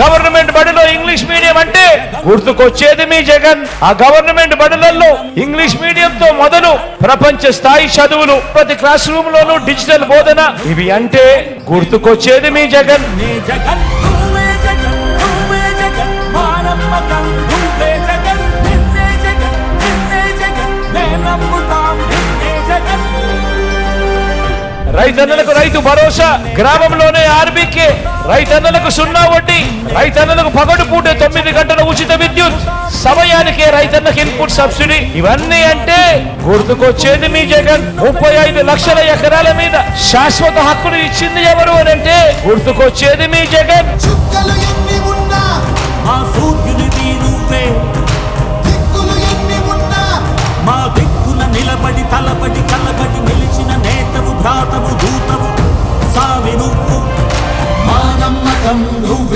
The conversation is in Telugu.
గవర్నమెంట్ బడిలో ఇంగ్లీష్ మీడియం అంటే గుర్తుకొచ్చేది మీ జగన్. ఆ గవర్నమెంట్ బడులలో ఇంగ్లీష్ మీడియంతో మొదలు ప్రపంచ స్థాయి చదువులు, ప్రతి క్లాస్ రూమ్ లోనూ డిజిటల్ బోధన, ఇవి అంటే గుర్తుకొచ్చేది మీ జగన్. రైతన్నలకు రైతు భరోసా, గ్రామంలోనే ఆర్బీకే, రైతన్నలకు 0 వడ్డీ, రైతన్నలకు పగడు పూటే 9 గంటల ఉచిత విద్యుత్, సమయానికే రైతన్నకు ఇన్పుట్ సబ్సిడీ, ఇవన్నీ అంటే గుర్తుకొచ్చేది మీ జగన్. 35 లక్షల ఎకరాల మీద శాశ్వత హక్కులు ఇచ్చింది ఎవరు అని అంటే గుర్తుకొచ్చేది మీ జగన్. మా దిక్కున నిలబడి తలబడి కలబడి నిలిచిన నేతవు, భ్రాతవు, దూతవు, సామి నువ్వు, మా నమ్మకం నువ్వే.